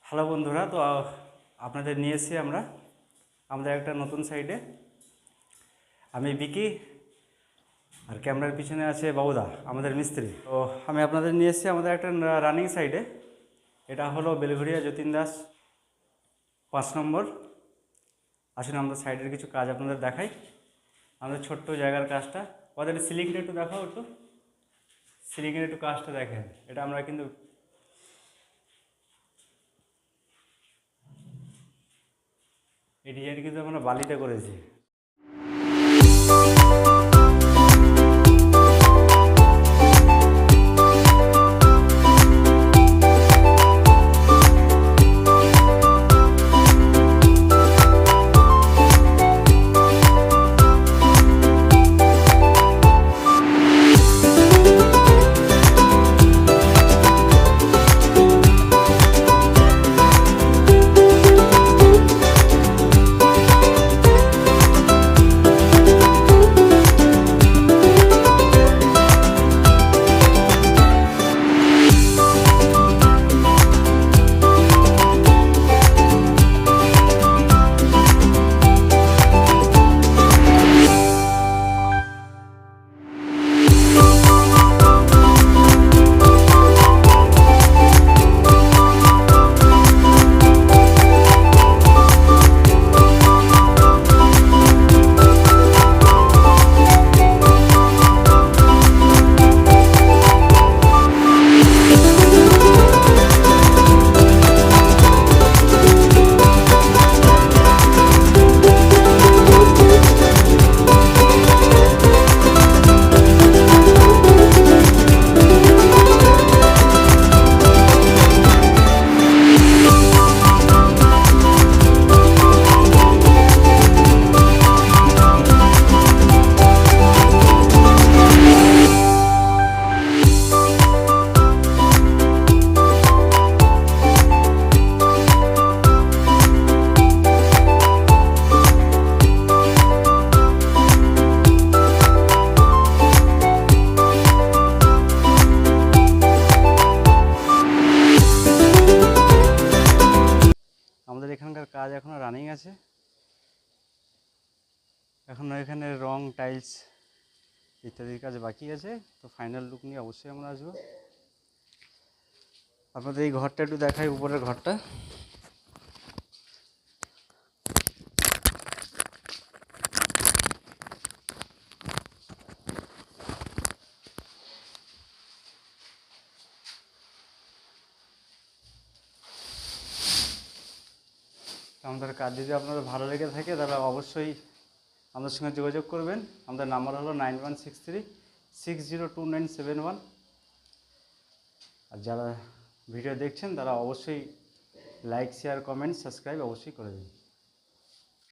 Hello বন্ধুরা, তো আপনাদের নিয়ে এসেছি আমরা আমাদের একটা নতুন সাইডে। আমি বিকি, আর ক্যামেরার পিছনে আছে বাবুদা, আমাদের মিস্ত্রি। তো আমি আপনাদের নিয়ে এসেছি আমাদের একটা রানিং সাইডে। এটা হলো বেলঘড়িয়া যতীন দাস 5 নম্বর। আসুন আমরা সাইডের কিছু কাজ আপনাদের দেখাই। আমাদের ছোট্ট জায়গার কাজটা, ওদের সিলিংটা একটু দেখাও, একটু সিলিংয়ের একটু কাজটা দেখেন। এটা আমরা কিন্তু এই ডিজাইন কিন্তু আমরা বালিতে করেছি। আমাদের এখানকার কাজ এখনও রানিং আছে, এখনও এখানে রং, টাইলস ইত্যাদির কাজ বাকি আছে। তো ফাইনাল লুক নিয়ে অবশ্যই আমরা আসবো। আপনাদের এই ঘরটা একটু দেখাই, উপরের ঘরটা। আমাদের কাজ যদি আপনাদের ভালো লেগে থাকে তাহলে অবশ্যই আমাদের সঙ্গে যোগাযোগ করবেন। আমাদের নাম্বার হলো 9163602971। আর যারা ভিডিও দেখছেন তারা অবশ্যই লাইক, শেয়ার, কমেন্ট, সাবস্ক্রাইব অবশ্যই করে দিন।